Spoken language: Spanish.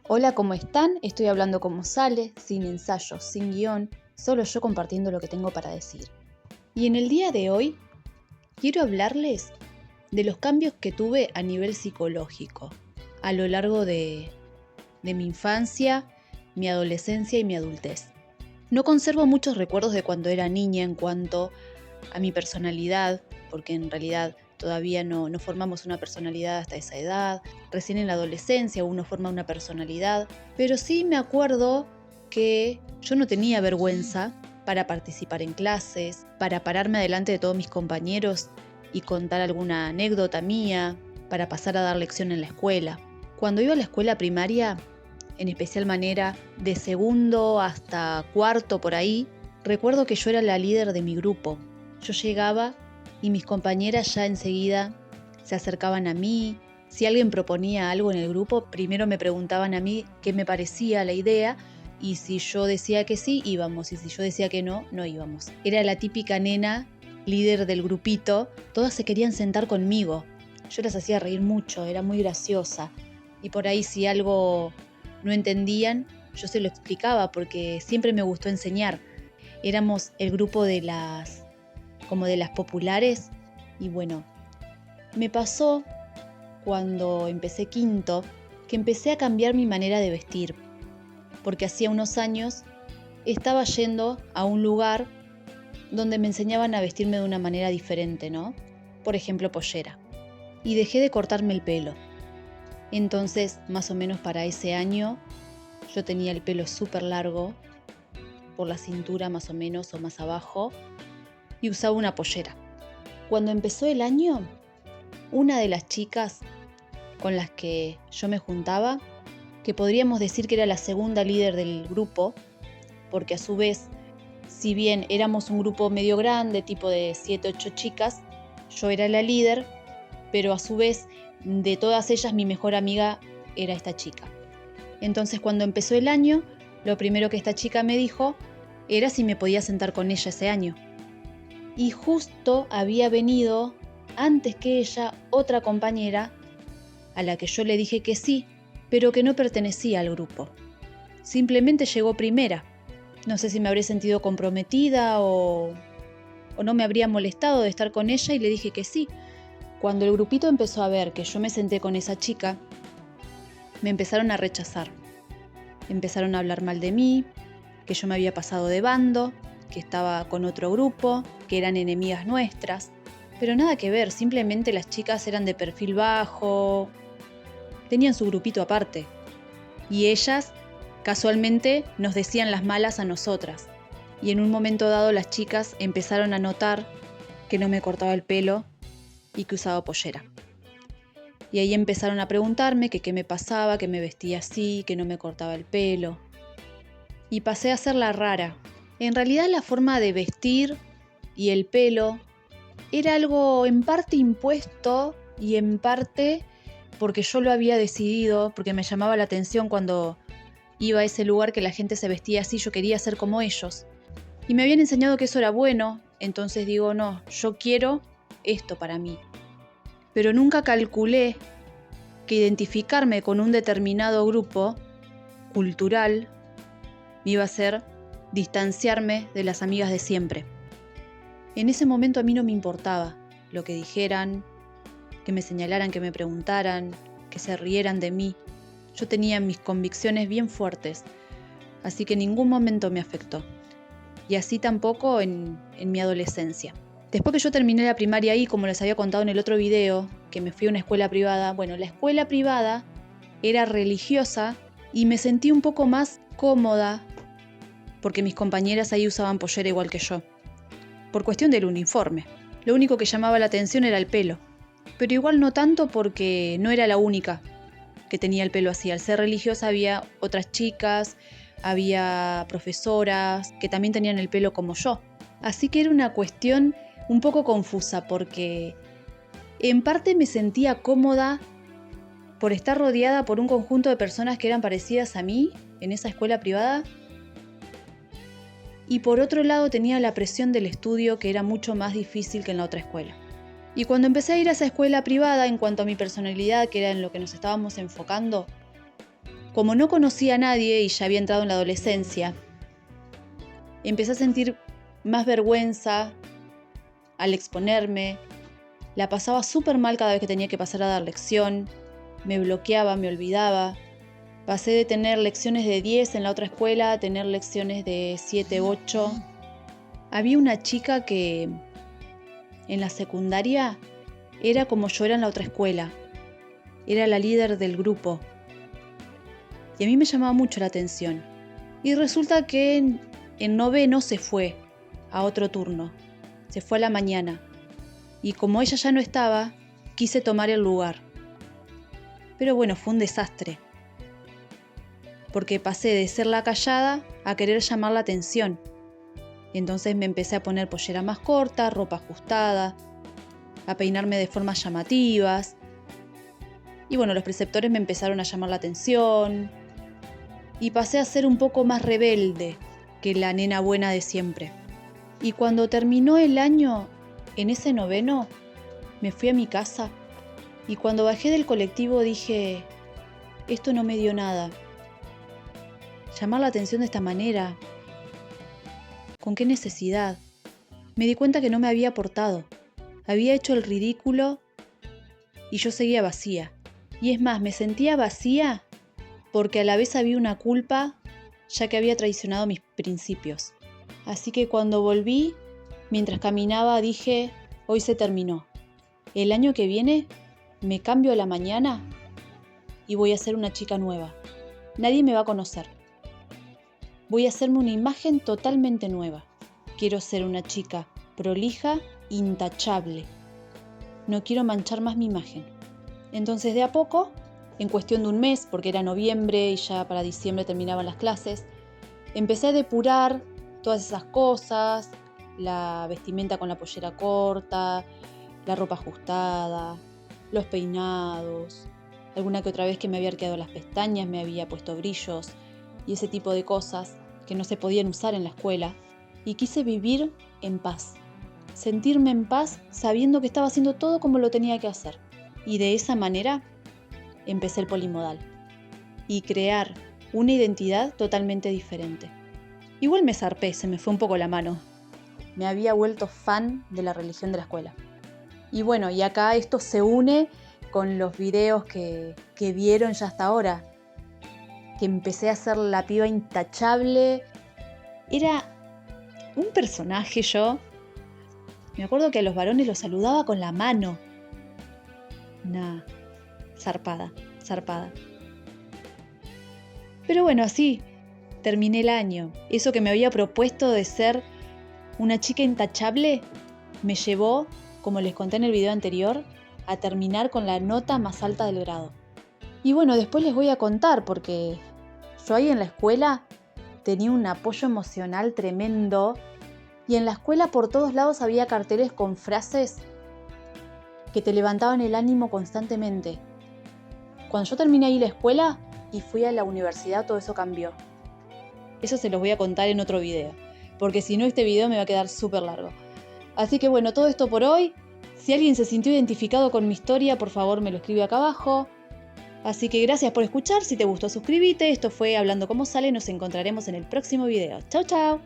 Hola, ¿cómo están? Estoy hablando como sale, sin ensayos, sin guión, solo yo compartiendo lo que tengo para decir. Y en el día de hoy quiero hablarles de los cambios que tuve a nivel psicológico a lo largo de mi infancia, mi adolescencia y mi adultez. No conservo muchos recuerdos de cuando era niña en cuanto a mi personalidad, porque en realidad todavía no formamos una personalidad hasta esa edad. Recién en la adolescencia uno forma una personalidad, pero sí me acuerdo que yo no tenía vergüenza para participar en clases, para pararme delante de todos mis compañeros y contar alguna anécdota mía, para pasar a dar lección en la escuela. Cuando iba a la escuela primaria, en especial manera de segundo hasta cuarto por ahí, recuerdo que yo era la líder de mi grupo. Yo llegaba y mis compañeras ya enseguida se acercaban a mí. Si alguien proponía algo en el grupo, primero me preguntaban a mí qué me parecía la idea, y si yo decía que sí, íbamos, y si yo decía que no, no íbamos. Era la típica nena líder del grupito. Todas se querían sentar conmigo. Yo las hacía reír mucho, era muy graciosa. Y por ahí si algo no entendían, yo se lo explicaba porque siempre me gustó enseñar. Éramos el grupo como de las populares. Y bueno, me pasó cuando empecé quinto que empecé a cambiar mi manera de vestir, porque hacía unos años estaba yendo a un lugar donde me enseñaban a vestirme de una manera diferente, ¿no? Por ejemplo, pollera. Y dejé de cortarme el pelo. Entonces, más o menos para ese año, yo tenía el pelo súper largo, por la cintura más o menos o más abajo, y usaba una pollera. Cuando empezó el año, una de las chicas con las que yo me juntaba, que podríamos decir que era la segunda líder del grupo, porque a su vez, si bien éramos un grupo medio grande, tipo de 7, 8 chicas, yo era la líder, pero a su vez, de todas ellas, mi mejor amiga era esta chica. Entonces, cuando empezó el año, lo primero que esta chica me dijo era si me podía sentar con ella ese año. Y justo había venido, antes que ella, otra compañera a la que yo le dije que sí, pero que no pertenecía al grupo. Simplemente llegó primera. No sé si me habré sentido comprometida o no me habría molestado de estar con ella, y le dije que sí. Cuando el grupito empezó a ver que yo me senté con esa chica, me empezaron a rechazar. Empezaron a hablar mal de mí, que yo me había pasado de bando, que estaba con otro grupo, que eran enemigas nuestras. Pero nada que ver, simplemente las chicas eran de perfil bajo, tenían su grupito aparte. Y ellas, casualmente, nos decían las malas a nosotras. Y en un momento dado las chicas empezaron a notar que no me cortaba el pelo y que usaba pollera. Y ahí empezaron a preguntarme que qué me pasaba, que me vestía así, que no me cortaba el pelo. Y pasé a ser la rara. En realidad la forma de vestir y el pelo era algo en parte impuesto y en parte porque yo lo había decidido, porque me llamaba la atención cuando iba a ese lugar que la gente se vestía así, yo quería ser como ellos. Y me habían enseñado que eso era bueno, entonces digo, no, yo quiero esto para mí. Pero nunca calculé que identificarme con un determinado grupo cultural me iba a hacer distanciarme de las amigas de siempre. En ese momento a mí no me importaba lo que dijeran, que me señalaran, que me preguntaran, que se rieran de mí. Yo tenía mis convicciones bien fuertes, así que en ningún momento me afectó. Y así tampoco en mi adolescencia. Después que yo terminé la primaria ahí, como les había contado en el otro video, que me fui a una escuela privada, bueno, la escuela privada era religiosa y me sentí un poco más cómoda porque mis compañeras ahí usaban pollera igual que yo, por cuestión del uniforme. Lo único que llamaba la atención era el pelo, pero igual no tanto porque no era la única que tenía el pelo así. Al ser religiosa había otras chicas, había profesoras que también tenían el pelo como yo. Así que era una cuestión un poco confusa porque en parte me sentía cómoda por estar rodeada por un conjunto de personas que eran parecidas a mí en esa escuela privada, y por otro lado tenía la presión del estudio, que era mucho más difícil que en la otra escuela. Y cuando empecé a ir a esa escuela privada, en cuanto a mi personalidad, que era en lo que nos estábamos enfocando, Como no conocía a nadie y ya había entrado en la adolescencia, empecé a sentir más vergüenza al exponerme. La pasaba súper mal cada vez que tenía que pasar a dar lección. Me bloqueaba, me olvidaba. Pasé de tener lecciones de 10 en la otra escuela a tener lecciones de 7, 8. Había una chica que en la secundaria era como yo era en la otra escuela. Era la líder del grupo. Y a mí me llamaba mucho la atención. Y resulta que en noveno se fue a otro turno. Se fue a la mañana. Y como ella ya no estaba, quise tomar el lugar. Pero bueno, fue un desastre. Porque pasé de ser la callada a querer llamar la atención. Entonces me empecé a poner pollera más corta, ropa ajustada, a peinarme de formas llamativas. Y bueno, los preceptores me empezaron a llamar la atención. Y pasé a ser un poco más rebelde que la nena buena de siempre. Y cuando terminó el año, en ese noveno, me fui a mi casa. Y cuando bajé del colectivo dije, esto no me dio nada. Llamar la atención de esta manera, ¿con qué necesidad? Me di cuenta que no me había aportado. Había hecho el ridículo y yo seguía vacía. Y es más, me sentía vacía porque a la vez había una culpa, ya que había traicionado mis principios. Así que cuando volví, mientras caminaba dije, hoy se terminó. El año que viene me cambio a la mañana y voy a ser una chica nueva. Nadie me va a conocer. Voy a hacerme una imagen totalmente nueva. Quiero ser una chica prolija, intachable. No quiero manchar más mi imagen. Entonces de a poco, en cuestión de un mes, porque era noviembre y ya para diciembre terminaban las clases, empecé a depurar todas esas cosas, la vestimenta con la pollera corta, la ropa ajustada, los peinados, alguna que otra vez que me había arqueado las pestañas, me había puesto brillos y ese tipo de cosas que no se podían usar en la escuela. Y quise vivir en paz, sentirme en paz sabiendo que estaba haciendo todo como lo tenía que hacer. Y de esa manera empecé el polimodal y crear una identidad totalmente diferente. Igual me zarpé, se me fue un poco la mano. Me había vuelto fan de la religión de la escuela. Y bueno, y acá esto se une con los videos que vieron ya hasta ahora. Que empecé a ser la piba intachable. Era un personaje yo. Me acuerdo que a los varones los saludaba con la mano. Zarpada. Pero bueno, así terminé el año. Eso que me había propuesto de ser una chica intachable me llevó, como les conté en el video anterior, a terminar con la nota más alta del grado. Y bueno, después les voy a contar porque yo ahí en la escuela tenía un apoyo emocional tremendo y en la escuela por todos lados había carteles con frases que te levantaban el ánimo constantemente. Cuando yo terminé ahí la escuela y fui a la universidad, todo eso cambió. Eso se los voy a contar en otro video, porque si no este video me va a quedar súper largo. Así que bueno, todo esto por hoy. Si alguien se sintió identificado con mi historia, por favor me lo escribe acá abajo. Así que gracias por escuchar, si te gustó suscríbete. Esto fue Hablando Como Sale, nos encontraremos en el próximo video. Chau chau.